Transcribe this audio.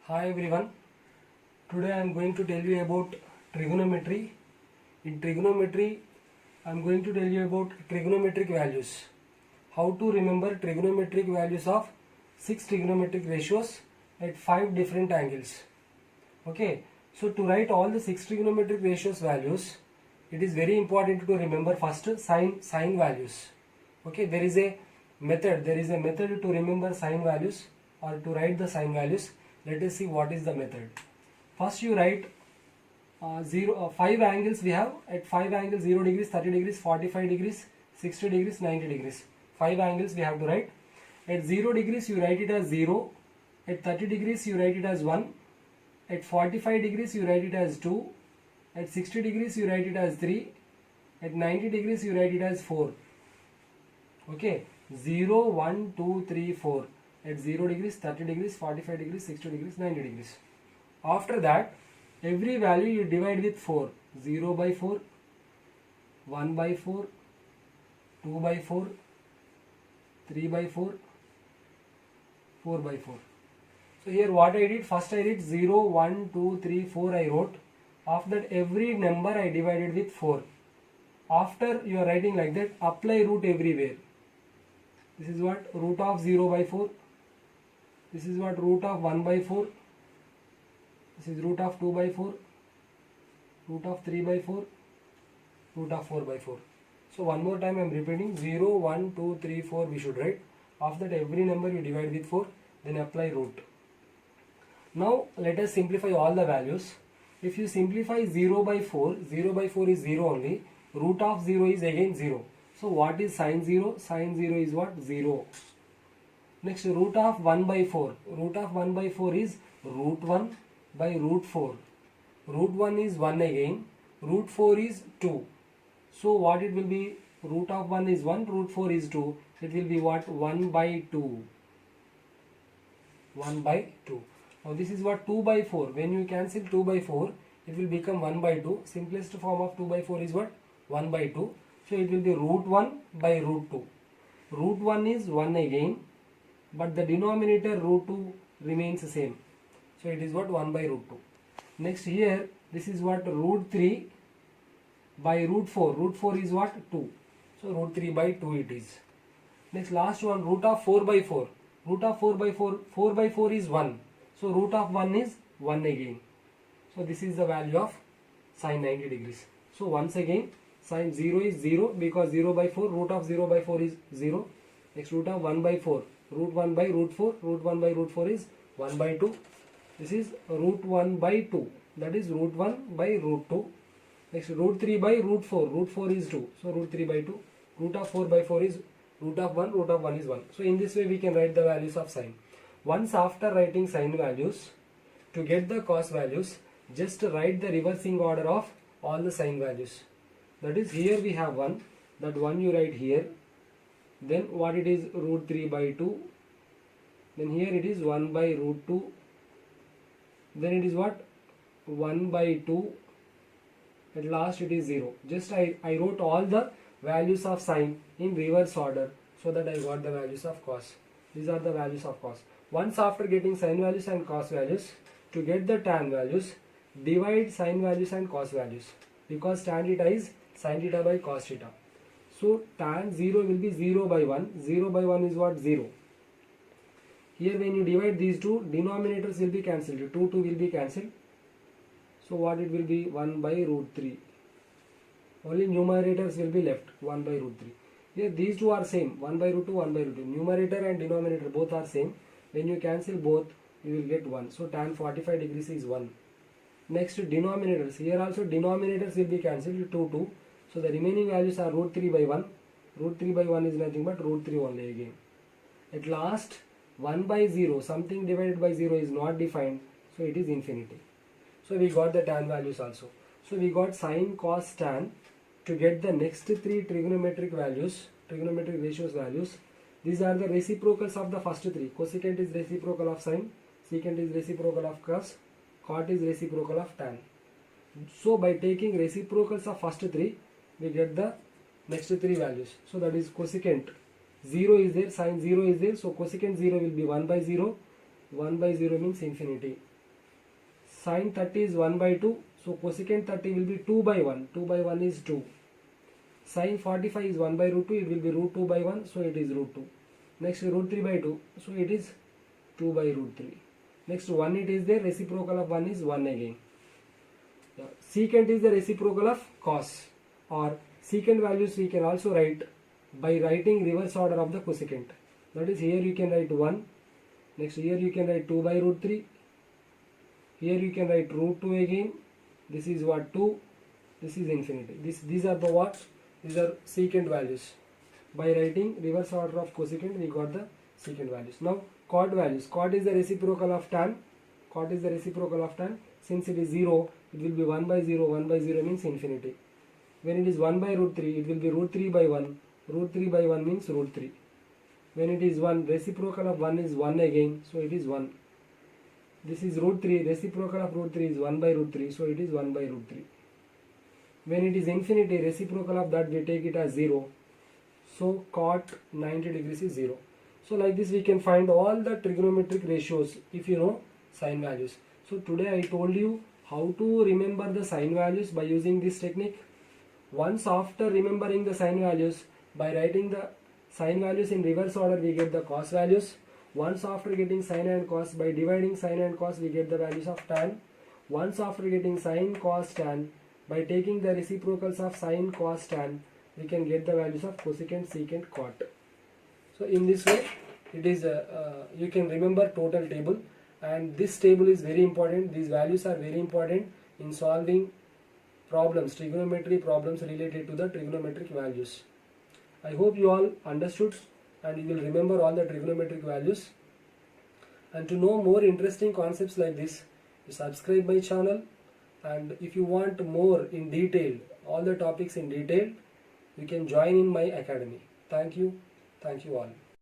Hi everyone. Today I am going to tell you about trigonometry. In trigonometry, I am going to tell you about trigonometric values. How to remember trigonometric values of 6 trigonometric ratios at 5 different angles. Okay. So to write all the 6 trigonometric ratios values, it is very important to remember first sine values. Okay. There is a method to remember sine values or to write the sine values. Let us see what is the method. First you write 5 angles we have. At 5 angles 0 degrees, 30 degrees, 45 degrees, 60 degrees, 90 degrees. 5 angles we have to write. At 0 degrees you write it as 0. At 30 degrees you write it as 1. At 45 degrees you write it as 2. At 60 degrees you write it as 3. At 90 degrees you write it as 4. Okay. 0, 1, 2, 3, 4. At 0 degrees, 30 degrees, 45 degrees, 60 degrees, 90 degrees. After that, every value you divide with 4. 0 by 4, 1 by 4, 2 by 4, 3 by 4, 4 by 4. So here what I did, first I did 0, 1, 2, 3, 4 I wrote. After that every number I divided with 4. After you are writing like that, apply root everywhere. This is what root of 0 by 4. This is what root of 1 by 4. This is root of 2 by 4. Root of 3 by 4. Root of 4 by 4. So one more time I am repeating 0, 1, 2, 3, 4 we should write. After that every number you divide with 4. Then apply root. Now let us simplify all the values. If you simplify 0 by 4, 0 by 4 is 0 only. Root of 0 is again 0. So what is sine 0? Sine 0 is what? 0. Next, root of 1 by 4. Root of 1 by 4 is root 1 by root 4. Root 1 is 1 again. Root 4 is 2. So what it will be? Root of 1 is 1. Root 4 is 2. It will be what? 1 by 2. 1 by 2. Now this is what? 2 by 4. When you cancel 2 by 4, it will become 1 by 2. Simplest form of 2 by 4 is what? 1 by 2. So it will be root 1 by root 2. Root 1 is 1 again. But the denominator root 2 remains the same. So it is what? 1 by root 2. Next here, this is what? Root 3 by root 4. Root 4 is what? 2. So root 3 by 2 it is. Next last one, root of 4 by 4. Root of 4 by 4. 4 by 4 is 1. So root of 1 is 1 again. So this is the value of sine 90 degrees. So once again, sine 0 is 0 because 0 by 4. Root of 0 by 4 is 0. Next root of 1 by 4. Root 1 by root 4, root 1 by root 4 is 1 by 2. This is root 1 by 2. That is root 1 by root 2. Next root 3 by root 4. Root 4 is 2. So root 3 by 2. Root of 4 by 4 is root of 1. Root of 1 is 1. So in this way we can write the values of sine. Once after writing sine values, to get the cos values, just write the reversing order of all the sine values. That is, here we have 1. That 1 you write here. Then what it is? Root 3 by 2. Then here it is 1 by root 2. Then it is what? 1 by 2. At last it is 0. Just I wrote all the values of sine in reverse order so that I got the values of cos. These are the values of cos. Once after getting sine values and cos values, to get the tan values, divide sine values and cos values. Because tan theta is sin theta by cos theta. So tan 0 will be 0 by 1. 0 by 1 is what? 0. Here when you divide these two, denominators will be cancelled. 2 will be cancelled. So what it will be? 1 by root 3. Only numerators will be left. 1 by root 3. Here these two are same. 1 by root 2, 1 by root 2. Numerator and denominator both are same. When you cancel both, you will get 1. So tan 45 degrees is 1. Next denominators. Here also denominators will be cancelled. 2. So the remaining values are root 3 by 1. Root 3 by 1 is nothing but root 3 only again. At last 1 by 0. Something divided by 0 is not defined. So it is infinity. So we got the tan values also. So we got sine, cos, tan. To get the next 3 trigonometric values, trigonometric ratios values, these are the reciprocals of the first 3. Cosecant is reciprocal of sine. Secant is reciprocal of cos. Cot is reciprocal of tan. So by taking reciprocals of first 3, we get the next 3 values. So that is cosecant 0 is there, sine 0 is there. So cosecant 0 will be 1 by 0. 1 by 0 means infinity. Sine 30 is 1 by 2. So cosecant 30 will be 2 by 1. 2 by 1 is 2. Sine 45 is 1 by root 2. It will be root 2 by 1. So it is root 2. Next root 3 by 2. So it is 2 by root 3. Next 1 it is there. Reciprocal of 1 is 1 again. Yeah. Secant is the reciprocal of cos, or secant values we can also write by writing reverse order of the cosecant. That is, here you can write 1. Next here you can write 2 by root 3. Here you can write root 2 again. This is what 2. This is infinity. These are the what? These are secant values. By writing reverse order of cosecant we got the secant values. Now cot values. Cot is the reciprocal of tan. Cot is the reciprocal of tan. Since it is 0, it will be 1 by 0. 1 by 0 means infinity. When it is 1 by root 3, it will be root 3 by 1. Root 3 by 1 means root 3. When it is 1, reciprocal of 1 is 1 again, so it is 1. This is root 3, reciprocal of root 3 is 1 by root 3, so it is 1 by root 3. When it is infinity, reciprocal of that we take it as 0. So cot 90 degrees is 0. So like this we can find all the trigonometric ratios if you know sine values. So today I told you how to remember the sine values by using this technique. Once after remembering the sine values, by writing the sine values in reverse order we get the cos values. Once after getting sine and cos, by dividing sine and cos we get the values of tan. Once after getting sine, cos, tan, by taking the reciprocals of sine, cos, tan, we can get the values of cosecant, secant, cot. So in this way it is you can remember total table, and this table is very important. These values are very important in solving problems, trigonometry problems related to the trigonometric values. I hope you all understood and you will remember all the trigonometric values. And to know more interesting concepts like this, you subscribe my channel, and if you want more in detail, all the topics in detail, you can join in my academy. Thank you all.